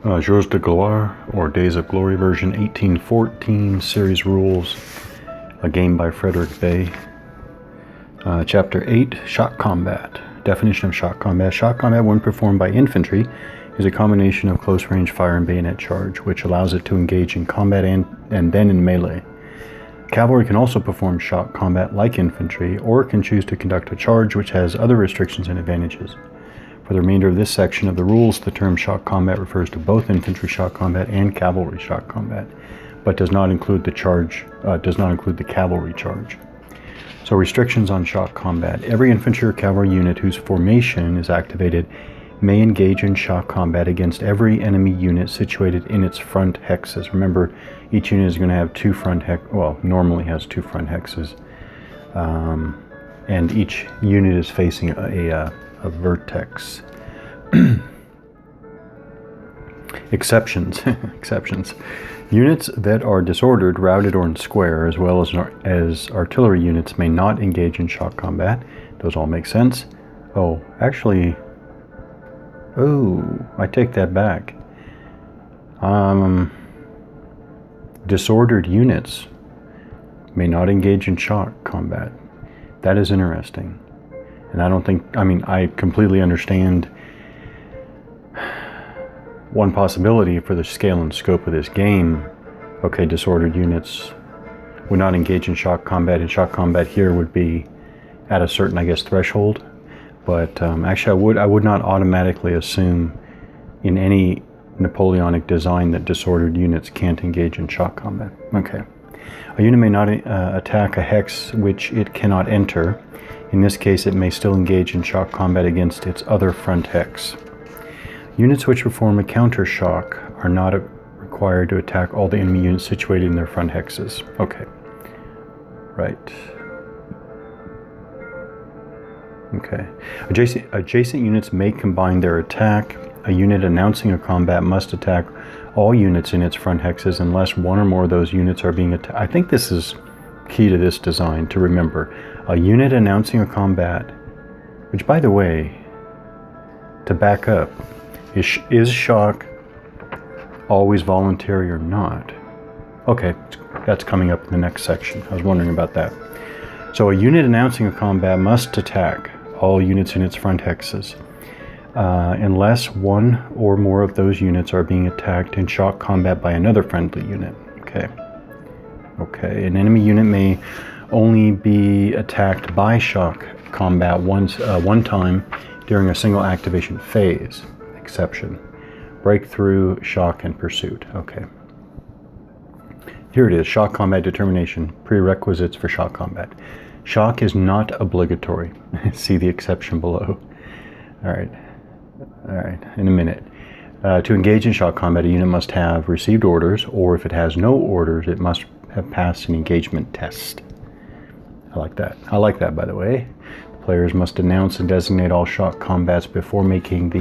Jours de Gloire, or Days of Glory version 1814, series rules, a game by Frederick Bay. Chapter 8, Shock Combat. Definition of shock combat. Shock combat, when performed by infantry, is a combination of close-range fire and bayonet charge, which allows it to engage in combat and then in melee. Cavalry can also perform shock combat like infantry, or can choose to conduct a charge which has other restrictions and advantages. For the remainder of this section of the rules, the term shock combat refers to both infantry shock combat and cavalry shock combat, but does not include the cavalry charge. So restrictions on shock combat. Every infantry or cavalry unit whose formation is activated may engage in shock combat against every enemy unit situated in its front hexes. Remember, each unit is going to have two front normally has two front hexes, and each unit is facing a vertex. Exceptions. Exceptions. Units that are disordered, routed, or in square, as well as artillery units, may not engage in shock combat. Those all make sense. Oh, actually, I take that back. Disordered units may not engage in shock combat. That is interesting. And I completely understand one possibility for the scale and scope of this game. Okay, disordered units would not engage in shock combat, and shock combat here would be at a certain, threshold. But actually, I would not automatically assume in any Napoleonic design that disordered units can't engage in shock combat. Okay. A unit may not attack a hex which it cannot enter. In this case, it may still engage in shock combat against its other front hex. Units which perform a counter shock are not required to attack all the enemy units situated in their front hexes. Okay. Right. Okay. Adjacent units may combine their attack. A unit announcing a combat must attack all units in its front hexes unless one or more of those units are being attacked. I think this is key to this design to remember. A unit announcing a combat, which, by the way, to back up, is shock always voluntary or not? Okay, that's coming up in the next section. I was wondering about that. So a unit announcing a combat must attack all units in its front hexes, unless one or more of those units are being attacked in shock combat by another friendly unit. Okay, an enemy unit may only be attacked by shock combat one time during a single activation phase. Exception. Breakthrough, shock, and pursuit. Okay. Here it is, shock combat determination, prerequisites for shock combat. Shock is not obligatory. See the exception below. All right, in a minute. To engage in shock combat, a unit must have received orders, or if it has no orders, it must have passed an engagement test. I like that, by the way. Players must announce and designate all shock combats before making the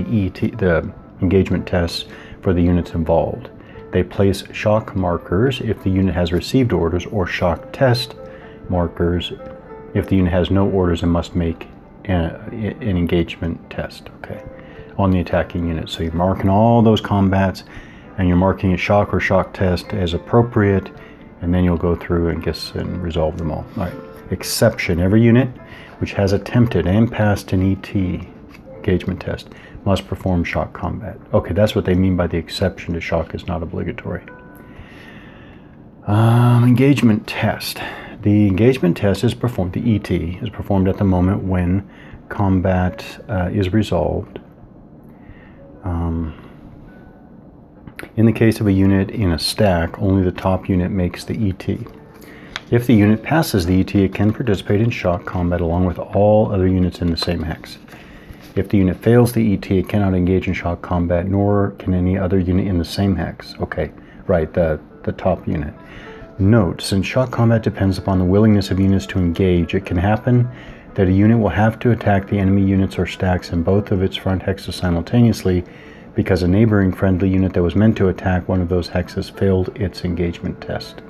engagement tests for the units involved. They place shock markers if the unit has received orders, or shock test markers if the unit has no orders and must make an engagement test. Okay, on the attacking unit. So you're marking all those combats, and you're marking a shock or shock test as appropriate, and then you'll go through and resolve them all. All right. Exception. Every unit which has attempted and passed an ET, engagement test, must perform shock combat. Okay, that's what they mean by the exception to shock is not obligatory. Engagement test. The engagement test is performed, the ET is performed at the moment when combat is resolved. In the case of a unit in a stack, only the top unit makes the ET. If the unit passes the ET, it can participate in shock combat along with all other units in the same hex. If the unit fails the ET, it cannot engage in shock combat, nor can any other unit in the same hex. Okay, right, the top unit. Note, since shock combat depends upon the willingness of units to engage, it can happen that a unit will have to attack the enemy units or stacks in both of its front hexes simultaneously because a neighboring friendly unit that was meant to attack one of those hexes failed its engagement test.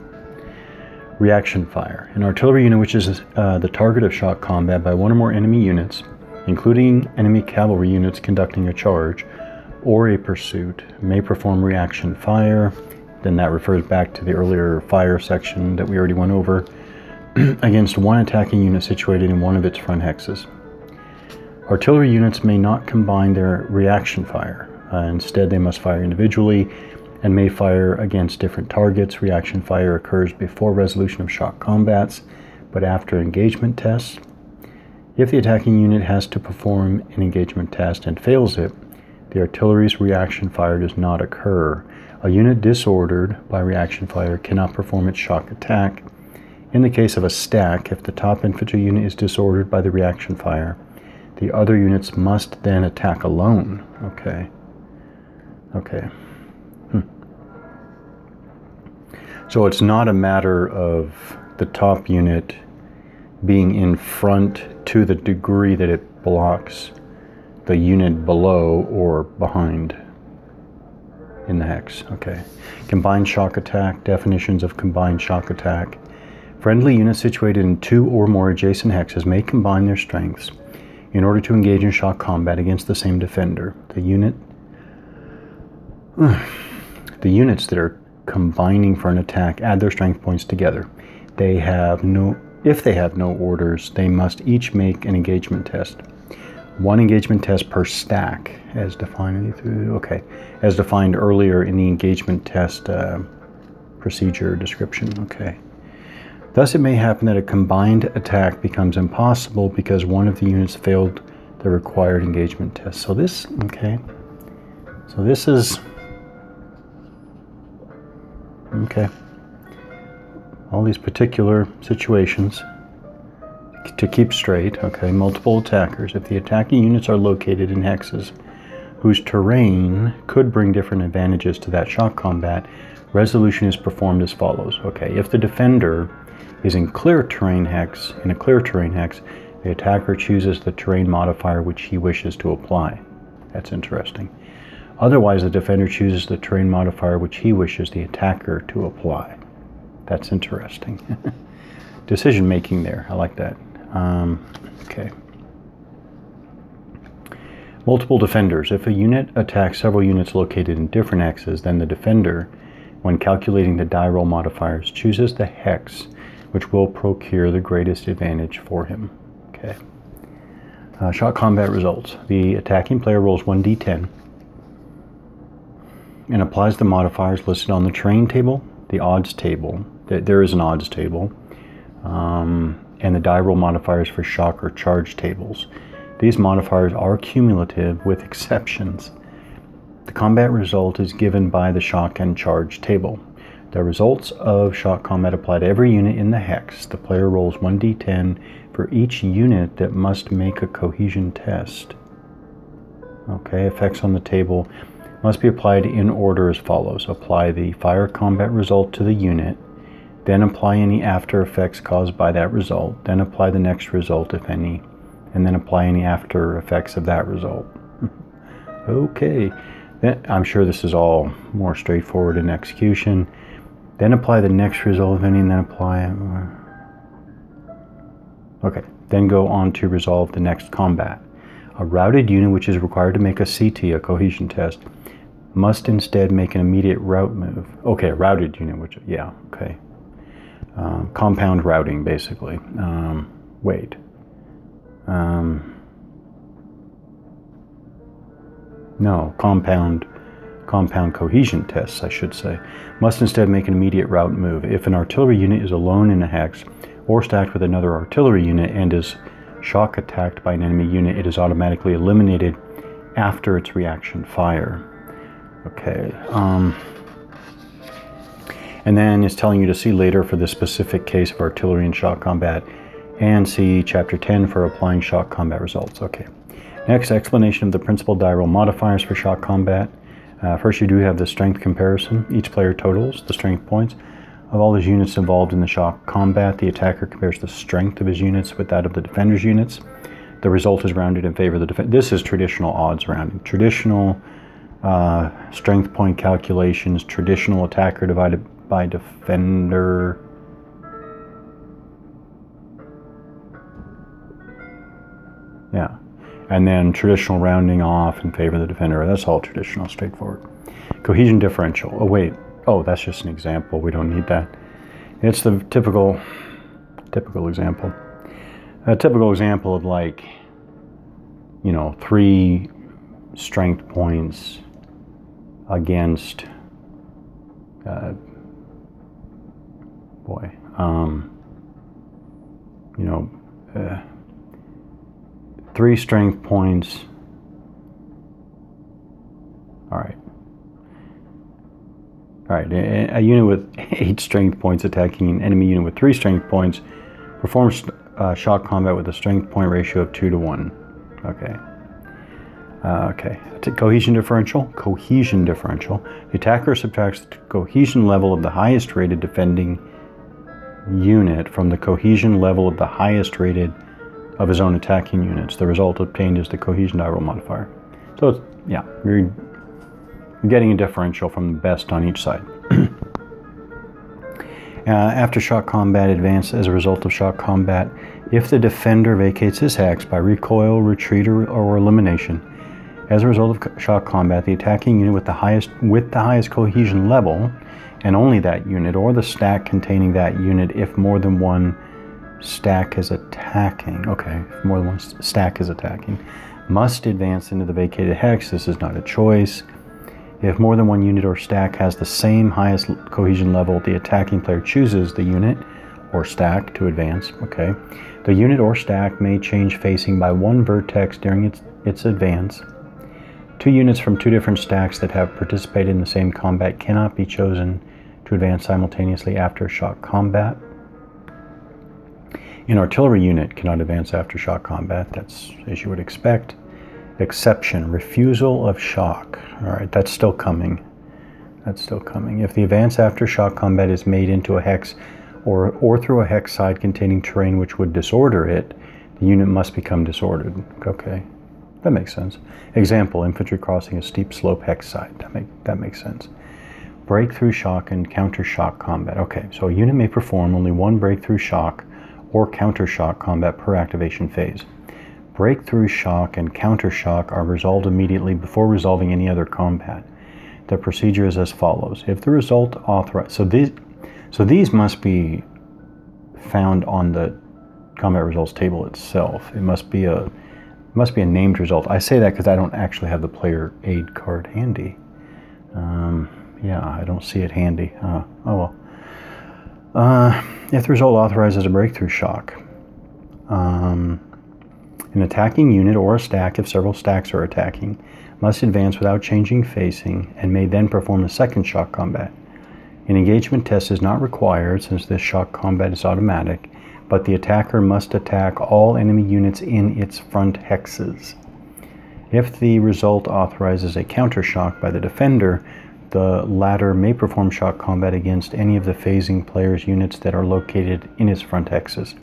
Reaction fire. An artillery unit which is the target of shock combat by one or more enemy units, including enemy cavalry units conducting a charge, or a pursuit may perform reaction fire. Then that refers back to the earlier fire section that we already went over, against one attacking unit situated in one of its front hexes. Artillery units may not combine their reaction fire. Instead, they must fire individually and may fire against different targets. Reaction fire occurs before resolution of shock combats, but after engagement tests. If the attacking unit has to perform an engagement test and fails it, the artillery's reaction fire does not occur. A unit disordered by reaction fire cannot perform its shock attack. In the case of a stack, if the top infantry unit is disordered by the reaction fire, the other units must then attack alone. Okay. So it's not a matter of the top unit being in front to the degree that it blocks the unit below or behind in the hex. Okay. Combined shock attack. Definitions of combined shock attack. Friendly units situated in 2 or more adjacent hexes may combine their strengths in order to engage in shock combat against the same defender. The units that are combining for an attack add their strength points together. If they have no orders, they must each make an engagement test. One engagement test per stack, as defined earlier in the engagement test procedure description. Okay. Thus, it may happen that a combined attack becomes impossible because one of the units failed the required engagement test. So this is all these particular situations to keep straight. Multiple attackers. If the attacking units are located in hexes whose terrain could bring different advantages to that shock combat, resolution is performed as follows. If the defender is in a clear terrain hex, the attacker chooses the terrain modifier which he wishes to apply. That's interesting. Otherwise, the defender chooses the terrain modifier which he wishes the attacker to apply. That's interesting. Decision making there. I like that. Okay. Multiple defenders. If a unit attacks several units located in different hexes, then the defender, when calculating the die roll modifiers, chooses the hex which will procure the greatest advantage for him. Shock combat results. The attacking player rolls 1d10 and applies the modifiers listed on the terrain table, the odds table. There is an odds table, and the die roll modifiers for shock or charge tables. These modifiers are cumulative with exceptions. The combat result is given by the shock and charge table. The results of shock combat apply to every unit in the hex. The player rolls 1d10 for each unit that must make a cohesion test. Effects on the table must be applied in order as follows. Apply the fire combat result to the unit, then apply any after effects caused by that result, then apply the next result, if any, and then apply any after effects of that result. I'm sure this is all more straightforward in execution. Then apply the next result, if any, and then apply it. Then go on to resolve the next combat. A routed unit which is required to make a CT, a cohesion test, must instead make an immediate route move. A routed unit, compound routing, basically. Compound cohesion tests, I should say, must instead make an immediate route move. If an artillery unit is alone in a hex or stacked with another artillery unit and is shock attacked by an enemy unit, it is automatically eliminated after its reaction fire. And then it's telling you to see later for the specific case of artillery and shock combat, and see Chapter 10 for applying shock combat results. Next, explanation of the principal die roll modifiers for shock combat. First, you do have the strength comparison. Each player totals the strength points of all his units involved in the shock combat. The attacker compares the strength of his units with that of the defender's units. The result is rounded in favor of the defender. This is traditional odds rounding. Traditional strength point calculations, traditional attacker divided by defender. And then traditional rounding off in favor of the defender. That's all traditional, straightforward. Cohesion differential. Oh, wait. Oh, that's just an example. We don't need that. It's the typical example. A typical example of, like, 3 strength points against, three strength points. All right. A unit with 8 strength points attacking an enemy unit with 3 strength points performs shock combat with a strength point ratio of 2 to 1. Okay. Cohesion differential. Cohesion differential. The attacker subtracts the cohesion level of the highest rated defending unit from the cohesion level of the highest rated of his own attacking units. The result obtained is the cohesion die roll modifier. So it's, you're getting a differential from the best on each side. After shock combat, advance as a result of shock combat. If the defender vacates his hex by recoil, retreat, or elimination, as a result of shock combat, the attacking unit with the highest cohesion level, and only that unit, or the stack containing that unit if more than one stack is attacking. Okay, if more than one stack is attacking, must advance into the vacated hex. This is not a choice. If more than one unit or stack has the same highest cohesion level, the attacking player chooses the unit or stack to advance. Okay, the unit or stack may change facing by 1 vertex during its advance. 2 units from 2 different stacks that have participated in the same combat cannot be chosen to advance simultaneously after shock combat. An artillery unit cannot advance after shock combat. That's as you would expect. Exception, refusal of shock. All right, that's still coming. If the advance after shock combat is made into a hex or through a hex side containing terrain which would disorder it, the unit must become disordered. Okay, that makes sense. Example, infantry crossing a steep slope hex side. That makes sense. Breakthrough shock and counter shock combat. Okay, so a unit may perform only 1 breakthrough shock or counter shock combat per activation phase. Breakthrough shock and counter shock are resolved immediately before resolving any other combat. The procedure is as follows. If the result authorized, so these must be found on the combat results table itself. It must be a named result. I say that because I don't actually have the player aid card handy. I don't see it handy. Oh well. If the result authorizes a breakthrough shock, an attacking unit or a stack, if several stacks are attacking, must advance without changing facing and may then perform a second shock combat. An engagement test is not required since this shock combat is automatic, but the attacker must attack all enemy units in its front hexes. If the result authorizes a counter shock by the defender, the latter may perform shock combat against any of the phasing player's units that are located in his front hexes.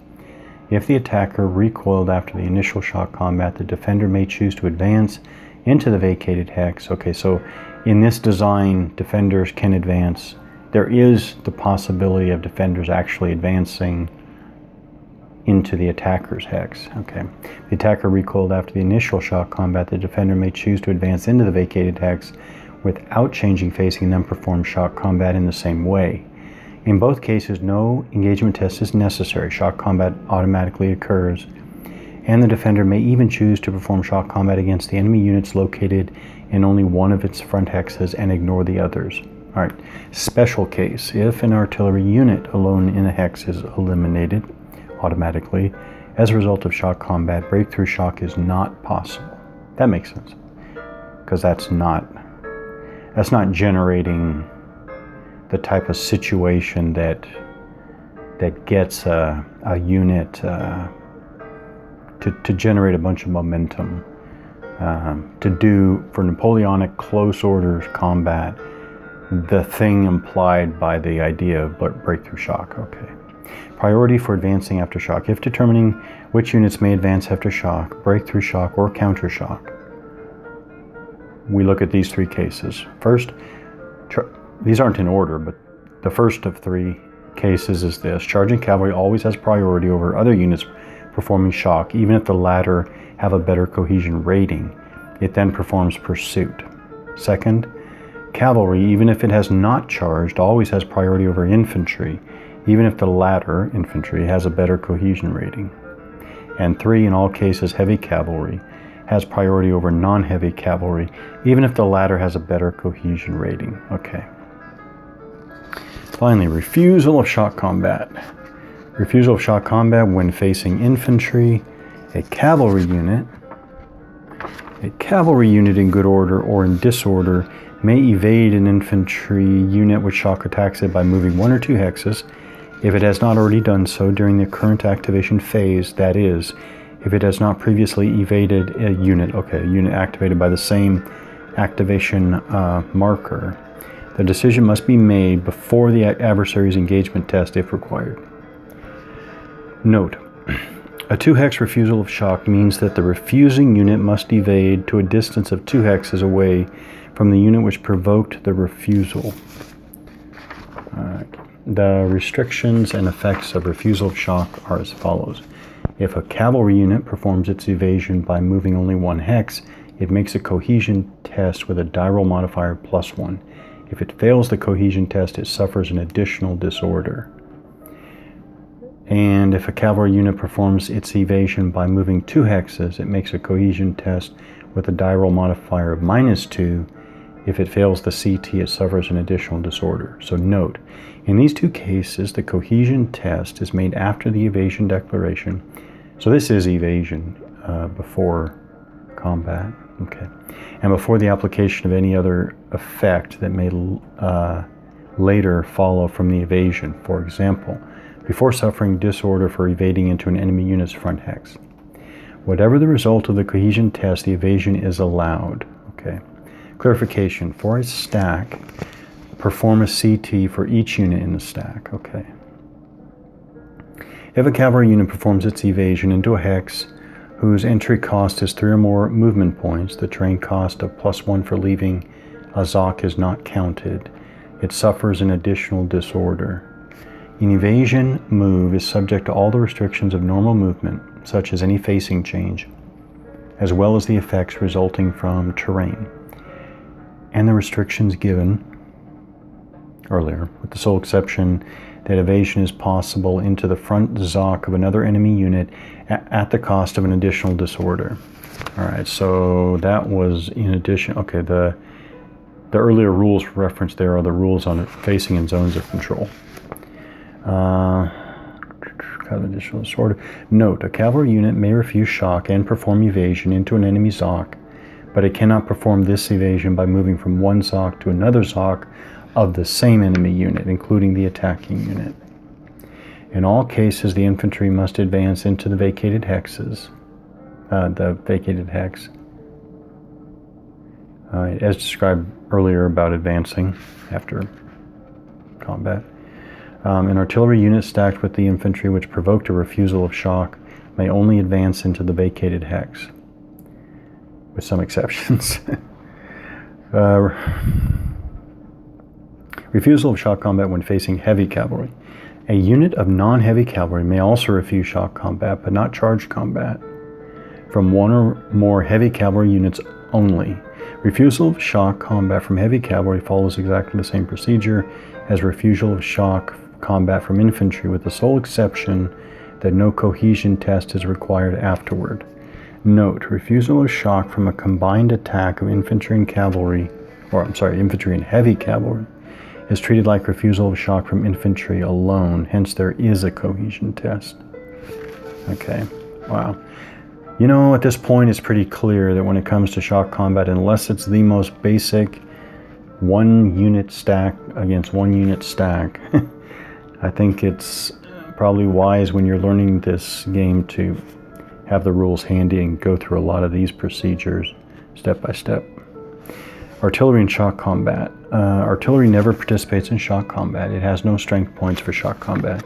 If the attacker recoiled after the initial shock combat, the defender may choose to advance into the vacated hex. Okay, so in this design, defenders can advance. There is the possibility of defenders actually advancing into the attacker's hex. Okay, the attacker recoiled after the initial shock combat, the defender may choose to advance into the vacated hex without changing facing and then perform shock combat in the same way. In both cases, no engagement test is necessary. Shock combat automatically occurs, and the defender may even choose to perform shock combat against the enemy units located in only one of its front hexes and ignore the others. All right, special case, if an artillery unit alone in a hex is eliminated automatically as a result of shock combat, breakthrough shock is not possible. That makes sense, because that's not generating the type of situation that gets a unit to generate a bunch of momentum, to do for Napoleonic close orders combat the thing implied by the idea of breakthrough shock. Okay. Priority for advancing after shock. If determining which units may advance after shock, breakthrough shock, or counter shock, we look at these 3 cases. First, these aren't in order, but the first of 3 cases is this. Charging cavalry always has priority over other units performing shock, even if the latter have a better cohesion rating. It then performs pursuit. Second, cavalry, even if it has not charged, always has priority over infantry, even if the latter, infantry, has a better cohesion rating. And three, in all cases, heavy cavalry has priority over non-heavy cavalry, even if the latter has a better cohesion rating. Okay. Finally, refusal of shock combat. Refusal of shock combat when facing infantry. A cavalry unit in good order or in disorder may evade an infantry unit which shock attacks it by moving 1 or 2 hexes if it has not already done so during the current activation phase, that is, if it has not previously evaded a unit activated by the same activation marker. The decision must be made before the adversary's engagement test if required. Note, a 2-hex refusal of shock means that the refusing unit must evade to a distance of 2 hexes away from the unit which provoked the refusal. The restrictions and effects of refusal of shock are as follows. If a cavalry unit performs its evasion by moving only 1 hex, it makes a cohesion test with a die roll modifier +1. If it fails the cohesion test, it suffers an additional disorder. And if a cavalry unit performs its evasion by moving 2 hexes, it makes a cohesion test with a die roll modifier of -2. If it fails the CT, it suffers an additional disorder. So note, in these 2 cases, the cohesion test is made after the evasion declaration. So this is evasion before combat, okay, and before the application of any other effect that may later follow from the evasion. For example, before suffering disorder for evading into an enemy unit's front hex. Whatever the result of the cohesion test, the evasion is allowed. Okay. Clarification: for a stack, perform a CT for each unit in the stack. Okay. If a cavalry unit performs its evasion into a hex whose entry cost is 3 or more movement points, the terrain cost of +1 for leaving a ZOC is not counted. It suffers an additional disorder. An evasion move is subject to all the restrictions of normal movement, such as any facing change, as well as the effects resulting from terrain, and the restrictions given earlier, with the sole exception that evasion is possible into the front ZOC of another enemy unit at the cost of an additional disorder. All right, so that was in addition. Okay, the earlier rules referenced there are the rules on facing in zones of control. Additional disorder. Note, a cavalry unit may refuse shock and perform evasion into an enemy ZOC, but it cannot perform this evasion by moving from one ZOC to another ZOC of the same enemy unit, including the attacking unit. In all cases, the infantry must advance into the vacated hexes. As described earlier about advancing after combat. An artillery unit stacked with the infantry which provoked a refusal of shock may only advance into the vacated hex, with some exceptions. Refusal of shock combat when facing heavy cavalry. A unit of non-heavy cavalry may also refuse shock combat, but not charged combat, from 1 or more heavy cavalry units only. Refusal of shock combat from heavy cavalry follows exactly the same procedure as refusal of shock combat from infantry, with the sole exception that no cohesion test is required afterward. Note, refusal of shock from a combined attack of infantry and cavalry, infantry and heavy cavalry, is treated like refusal of shock from infantry alone, hence there is a cohesion test. Okay, wow. You know, at this point it's pretty clear that when it comes to shock combat, unless it's the most basic 1 unit stack against 1 unit stack, I think it's probably wise when you're learning this game to have the rules handy and go through a lot of these procedures step by step. Artillery and shock combat. Artillery never participates in shock combat. It has no strength points for shock combat.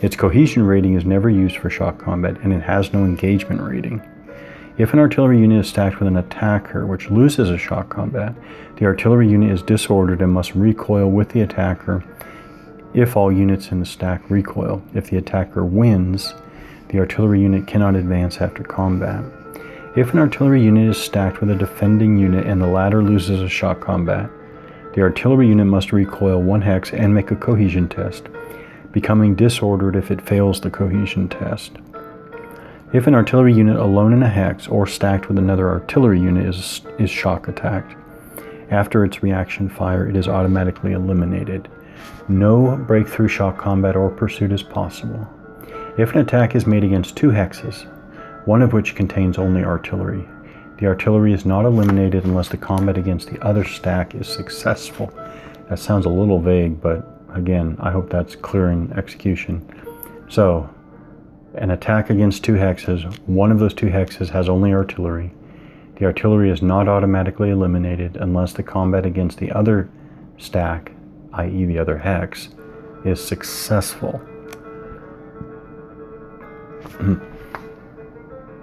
Its cohesion rating is never used for shock combat, and it has no engagement rating. If an artillery unit is stacked with an attacker which loses a shock combat, the artillery unit is disordered and must recoil with the attacker if all units in the stack recoil. If the attacker wins, The artillery unit cannot advance after combat. If an artillery unit is stacked with a defending unit and the latter loses a shock combat, the artillery unit must recoil 1 hex and make a cohesion test, becoming disordered if it fails the cohesion test. If an artillery unit alone in a hex or stacked with another artillery unit is shock attacked, after its reaction fire, it is automatically eliminated. No breakthrough shock combat or pursuit is possible. If an attack is made against 2 hexes, one of which contains only artillery, the artillery is not eliminated unless the combat against the other stack is successful. That sounds a little vague, but again, I hope that's clear in execution. So, an attack against 2 hexes, one of those 2 hexes has only artillery. The artillery is not automatically eliminated unless the combat against the other stack, i.e. the other hex, is successful.